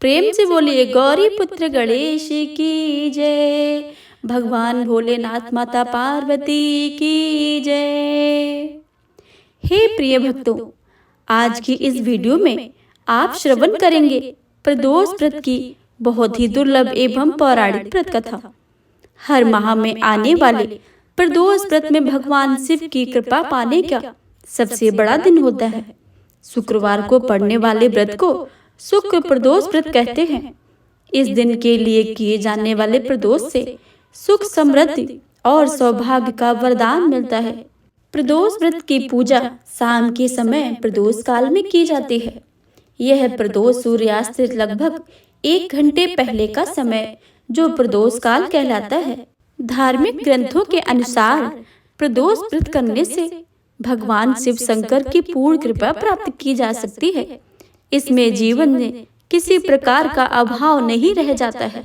प्रेम से बोलिए गौरी पुत्र गणेश की जय। भगवान भोलेनाथ माता पार्वती की जय। हे प्रिय भक्तों, आज की इस वीडियो में आप श्रवण करेंगे प्रदोष व्रत की बहुत ही दुर्लभ एवं पौराणिक व्रत कथा। हर माह में आने वाले प्रदोष व्रत में भगवान शिव की कृपा पाने का सबसे बड़ा दिन होता है। शुक्रवार को पड़ने वाले व्रत को शुक्र प्रदोष व्रत कहते हैं। इस दिन के लिए किए जाने वाले प्रदोष से सुख, समृद्धि और सौभाग्य का वरदान मिलता है। प्रदोष व्रत की पूजा शाम के समय प्रदोष काल में की जाती है। यह प्रदोष सूर्यास्त से लगभग 1 घंटे पहले का समय जो प्रदोष काल कहलाता है। धार्मिक ग्रंथों के अनुसार प्रदोष व्रत करने से भगवान शिव शंकर की पूर्ण कृपा प्राप्त की जा सकती है। इसमें जीवन में किसी प्रकार का अभाव नहीं रह जाता है।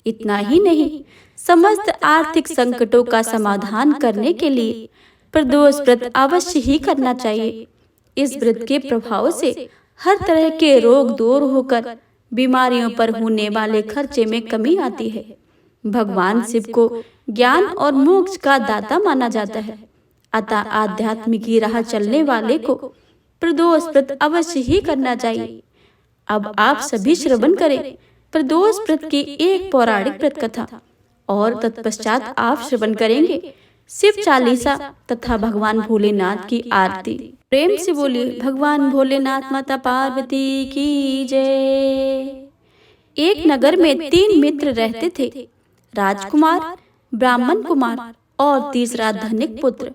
इतना ही नहीं, समस्त आर्थिक संकटों का समाधान करने के लिए प्रदोष व्रत अवश्य ही करना चाहिए। इस व्रत के प्रभाव से हर तरह के रोग दूर होकर बीमारियों पर होने वाले खर्चे में कमी आती है। भगवान शिव को ज्ञान और मोक्ष का दाता माना जाता है। अतः आध्यात्म की राह चलने वाले को प्रदोष व्रत अवश्य ही करना चाहिए। अब आप सभी श्रवण करें प्रदोष व्रत की एक पौराणिक व्रत कथा और तत्पश्चात आप श्रवण करेंगे शिव चालीसा तथा भगवान भोलेनाथ की आरती। प्रेम से बोलिए भगवान भोलेनाथ माता पार्वती की जय। एक नगर में 3 मित्र रहते थे, राजकुमार, ब्राह्मण कुमार और तीसरा धनिक पुत्र।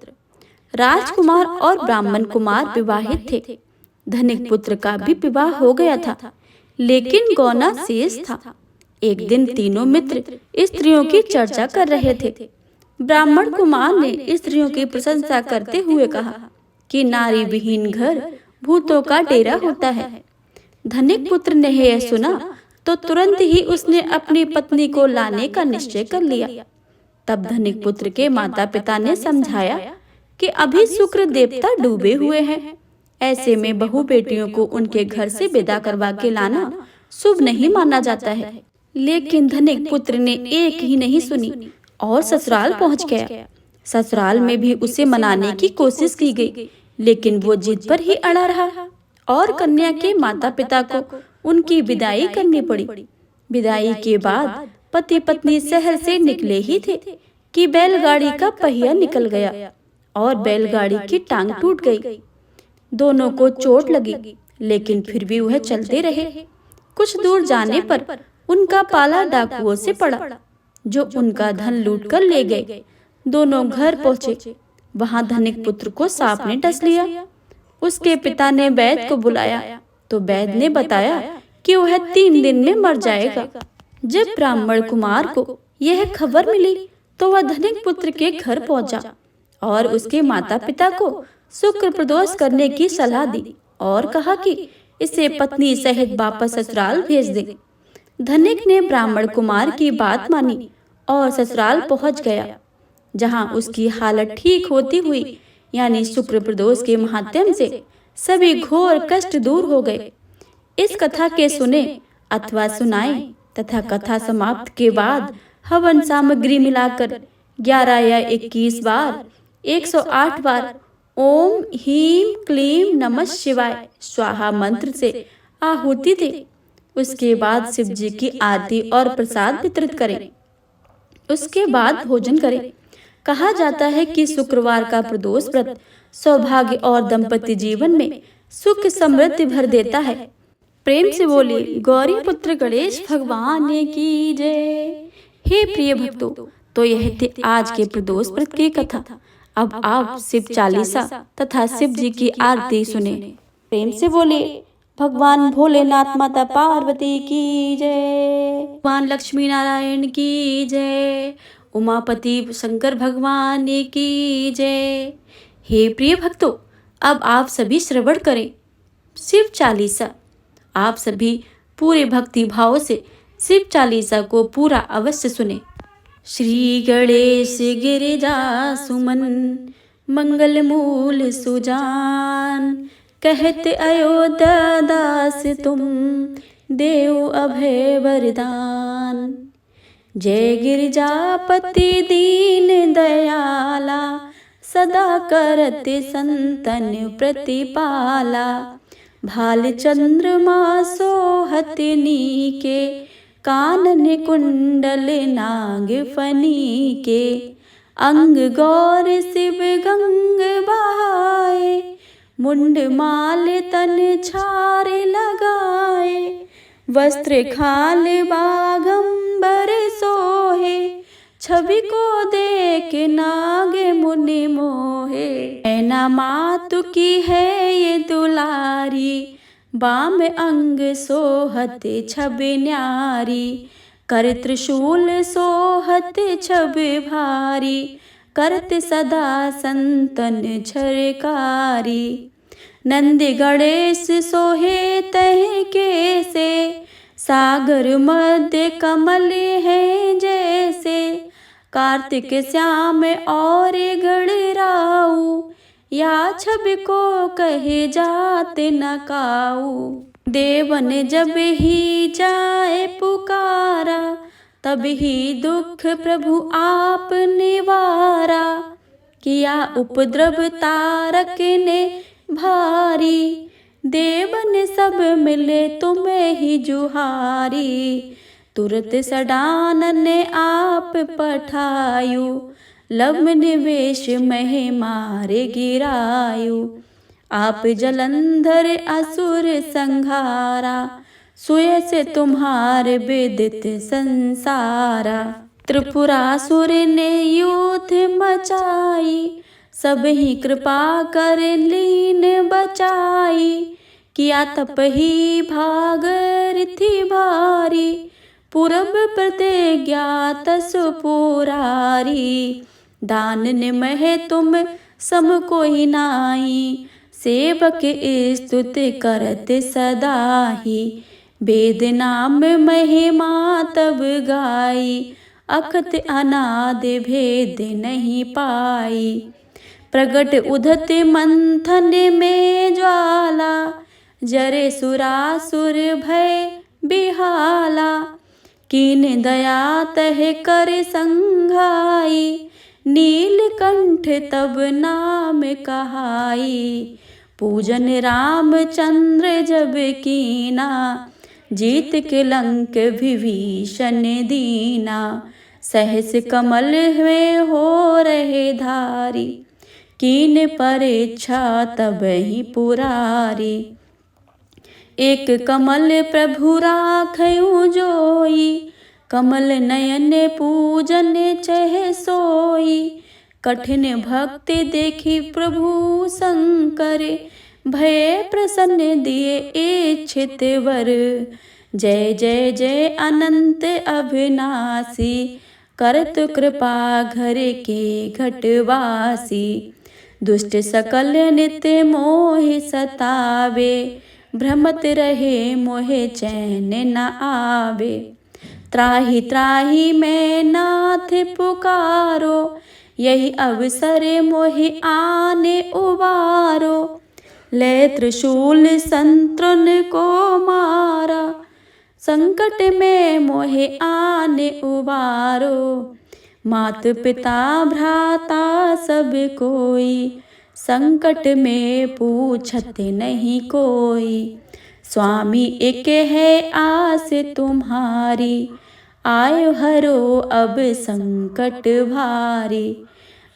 राजकुमार और ब्राह्मण कुमार विवाहित थे। धनिक पुत्र का भी विवाह हो गया था, लेकिन गौना शेष था। एक दिन तीनों मित्र स्त्रियों की चर्चा कर रहे थे। ब्राह्मण कुमार ने स्त्रियों की प्रशंसा करते हुए कहा कि नारी विहीन घर भूतों का डेरा होता है। धनिक पुत्र ने यह सुना तो तुरंत ही उसने अपनी पत्नी को लाने का निश्चय कर लिया। तब धनिक पुत्र के माता पिता ने समझाया कि अभी शुक्र देवता डूबे हुए हैं, ऐसे में बहू बेटियों को उनके घर से विदा करवा के लाना शुभ नहीं माना जाता है। लेकिन धनिक पुत्र ने एक ही नहीं सुनी और ससुराल पहुंच गया। ससुराल में भी उसे मनाने की कोशिश की गई, लेकिन वो जिद पर ही अड़ा रहा और कन्या के माता पिता को उनकी विदाई करनी पड़ी। विदाई के बाद पति पत्नी शहर से निकले ही थे कि बैलगाड़ी का पहिया निकल गया और बैलगाड़ी की टांग टूट गई। दोनों को चोट लगी, लेकिन फिर भी वह चलते रहे। कुछ दूर जाने पर उनका पाला डाकुओं से पड़ा, जो उनका धन लूट कर ले गए। दोनों घर पहुंचे। वहां धनिक पुत्र को सांप ने डस लिया। उसके पिता ने वैद्य को बुलाया तो वैद्य ने बताया कि वह 3 दिन में मर जाएगा। जब ब्राह्मण कुमार को यह खबर मिली तो वह धनिक पुत्र के घर पहुंचा और उसके माता पिता को शुक्र प्रदोष करने की सलाह दी और कहा कि इसे पत्नी सहित वापस ससुराल भेज दे। धनिक ने ब्राह्मण कुमार की बात मानी और ससुराल पहुंच गया, जहां उसकी हालत ठीक होती हुई, यानी शुक्र प्रदोष के माध्यम से सभी घोर कष्ट दूर हो गए। इस कथा के सुने अथवा सुनाए तथा कथा समाप्त के बाद हवन सामग्री मिलाकर 11 या 21 बार 108 बार ओम ह्रीं क्लीं नमः शिवाय स्वाहा मंत्र से आहुति दे। उसके बाद शिव जी की आरती और प्रसाद वितरित करें। उसके बाद भोजन करें। कहा जाता है कि शुक्रवार का प्रदोष व्रत सौभाग्य और दंपति जीवन में सुख समृद्धि भर देता है। प्रेम से बोलिए गौरी पुत्र गणेश भगवान की जय। हे प्रिय भक्तों, तो यह थी आज के प्रदोष व्रत की कथा। अब आप शिव चालीसा तथा शिव जी की आरती सुने। प्रेम से बोलिए भगवान भोलेनाथ माता पार्वती की जय। भगवान लक्ष्मी नारायण की जय। उमापति शंकर भगवान की जय। हे प्रिय भक्तों, अब आप सभी श्रवण करें शिव चालीसा। आप सभी पूरे भक्ति भाव से शिव चालीसा को पूरा अवश्य सुने। श्री गणेश गिरिजा सुमन मंगल मूल सुजान, कहते अयोध्या दास तुम देव अभय वरदान। जय गिरिजापति दीन दयाला, सदा करत संतन प्रतिपाला। भाल चंद्रमा सोहत नीके, कानन कुंडल नाग फनी के। अंग गौर शिव गंग बहाए, मुंड माल तन छार लगाए। वस्त्र खाल बागंबर सोहे, छवि को देख नाग मुनि मोहे। ऐना मातु की है ये दुलारी, बाम अंग सोहत छवि न्यारी। कर त्रिशूल सोहत छवि भारी, करत सदा संतन झरकारी। नंद गणेश सोहे तह के से, सागर मध्य कमल है जैसे। कार्तिक श्याम और गणराऊ, या छवि को कहे जात न काऊ। देवन जब ही जाए पुकारा, तब ही दुख प्रभु आप निवारा। किया उपद्रव तारक ने भारी, देवन सब मिले तुम्हें ही जुहारी। तुरत सडानन ने आप पठायु, लव निवेश मह मारे गिरायु। आप जलंधर असुर संहारा, सुय से तुम्हार विदित संसारा। त्रिपुरासुर ने युद्ध मचाई, सब ही कृपा कर लीन बचाई। किया तप ही भागीरथी भारी, पूरब प्रतिज्ञा तसु पुरारी। दान निमह तुम सम कोई नाई, सेवक स्तुति करत सदा ही। वेद नाम महिमा तब गाई, अखत अनाद भेद नहीं पाई। प्रगट उदत मंथन में ज्वाला, जरे सुरासुर भय बिहाला। कीन दया तह कर संघाई, नीलकंठ तब नाम कहाई। पूजन रामचंद्र जब कीना, जीत के लंक विभीषण दीना। सहस कमल में हो रहे धारी, कीन परीक्षा तब ही पुरारी। एक कमल प्रभु राखयु जोई, कमल नयन पूजन चह सोई। कठिन भक्ति देखी प्रभु शंकर, भय प्रसन्न दिए इच्छित वर। जय जय जय अनंत अविनाशी, करत कृपा घर के घटवासी। दुष्ट सकल नित्य मोहि सतावे, भ्रमत रहे मोहे चैन न आवे। त्राहि त्राहि मैं नाथ पुकारो, यही अवसर मोहि आने उबारो। ले त्रिशूल संतृण को मारा, संकट में मोहे आने उबारो। मात पिता भ्राता सब कोई, संकट में पूछत नहीं कोई। स्वामी एक है आस तुम्हारी, आयो हरो अब संकट भारी।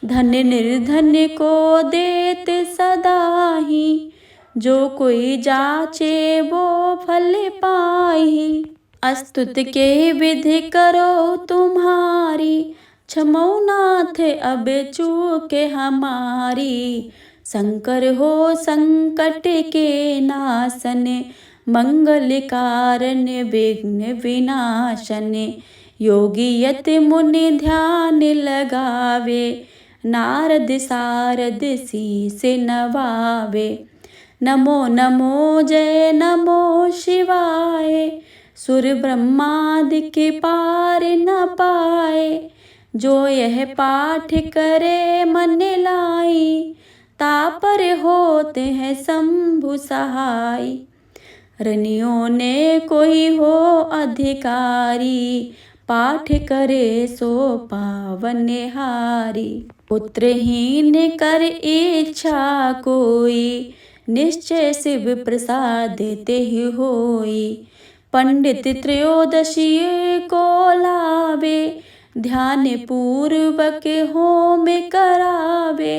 धन निर्धन को देते सदा ही, जो कोई जाचे वो फल पाई। अस्तुत के विधि करो तुम्हारी, क्षमो नाथ अब चूके हमारी। शंकर हो संकट के नाशन, मंगल कारण विघ्न विनाशन। योगी यत मुनि ध्यान लगावे, नारद सारद शीस नवावे। नमो नमो जय नमो शिवाय, सुर ब्रह्मादि के पार न पाए। जो यह पाठ करे मन लाई, तापर होते हैं शंभु सहाय। रनियों ने कोई हो अधिकारी, पाठ करे सो पावन हारी। पुत्रहीन कर इच्छा कोई, निश्चय शिव प्रसाद देते ही होई। पंडित त्रयोदशी को लावे, ध्यान पूर्वक होम करावे।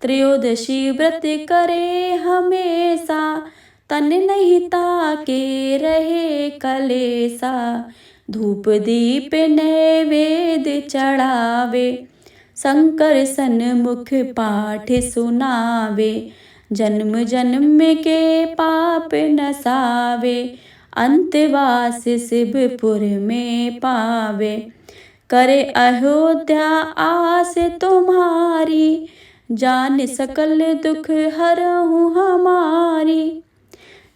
त्रयोदशी व्रत करे हमेशा, तन नहीं ताके रहे कलेसा। धूप दीप नैवेद्य चढ़ावे, शंकर सन्मुख पाठ सुनावे। जन्म जन्म के पाप नसावे, अंतवास शिवपुर में पावे। करे अयोध्या आस तुम्हारी, जान सकल दुख हरहु हमारी।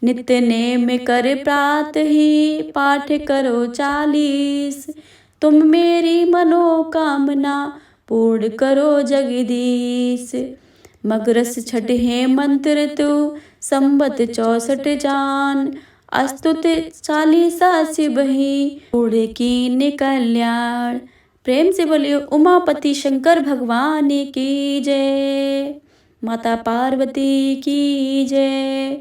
नित्य नेम कर प्रात ही, पाठ करो 40। तुम मेरी मनोकामना पूर्ण करो जगदीश। मगरस छठ है मंत्र तू, संबत 64 जान। अस्तुत 40 शिव ही, पूर्ण कीन कल्याण। प्रेम से बोलिए उमापति शंकर भगवान की जय, माता पार्वती की जय।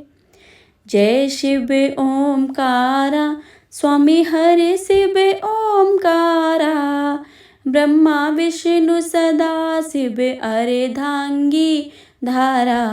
जय शिव ओमकारा, स्वामी हरि शिव ओमकारा। ब्रह्मा विष्णु सदा शिव अर्धांगी धारा।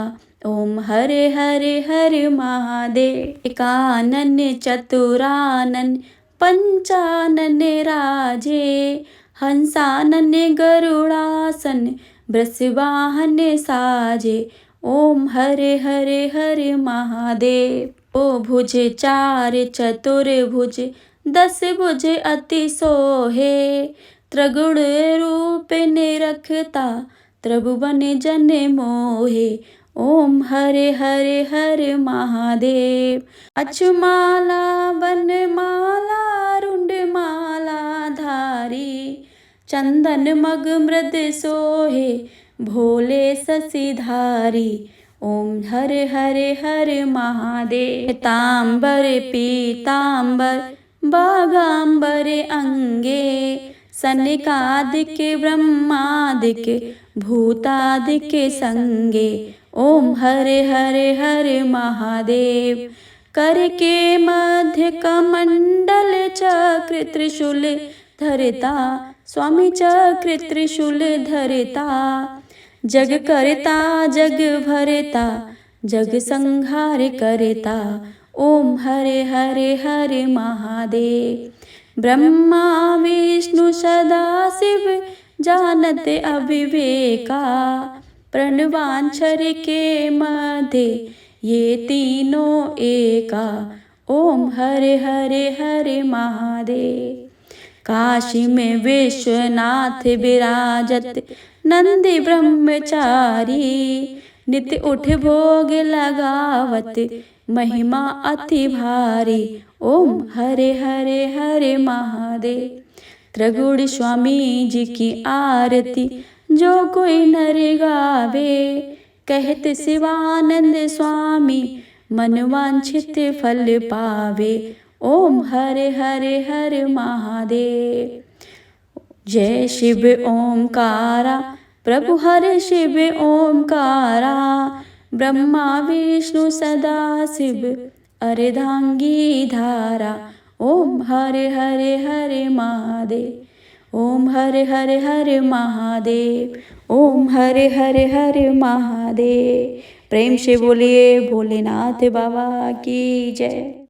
ओम हरे हरे हरे महादेव। एकानन चतुरानन पंचानन राजे, हंसानन गरुड़ासन वृषवाहन साजे। ओम हरे हरे हरे महादेव। ओ भुज 4 चतुर्भुज, 10 भुज अति सोहे। त्रिगुण रूप निरखता, त्रिभुवन जन मोहे। ओम हरे हरे हरे महादेव। अक्षमाला वनमाला रुंडमाला धारी, चंदन मग मृद सोहे भोले शशिधारी। ओम हरे हरे हरे महादेव। तांबर पीतांबर बागांबर अंगे, सनकादिक ब्रह्मादिक भूतादिक संगे। ओम हरे हरे हरे महादेव। कर के मध्य कमंडल चक्र त्रिशूल धरता, स्वामी चक्र त्रिशूल धरता। जग करता जग भरता, जग संहार करता। ओम हरे हरे हरे महादेव। ब्रह्मा विष्णु सदा शिव, जानत अविवेका। प्रणवांछर के मध्य, ये तीनों एका। ओम हरे हरे हरे महादेव। काशी में विश्वनाथ विराजत, नंदी ब्रह्मचारी। नित्य उठ भोग लगावत, महिमा अति भारी। ओम हरे हरे हरे महादेव। त्रिगुण स्वामी जी की आरती, जो कोई नर गावे। कहत शिवानंद स्वामी, मनवांछित फल पावे। ओम हरे हरे हरे महादेव। जय शिव ओमकारा, प्रभु हरे शिव ओमकारा। ब्रह्मा विष्णु सदा शिव अर्धांगी धारा। ओम हरे हरे हरे महादेव। ओम हरे हरे हरे महादेव। ओम हरे हरे हरे महादेव। प्रेम से बोलिए भोलेनाथ बाबा की जय।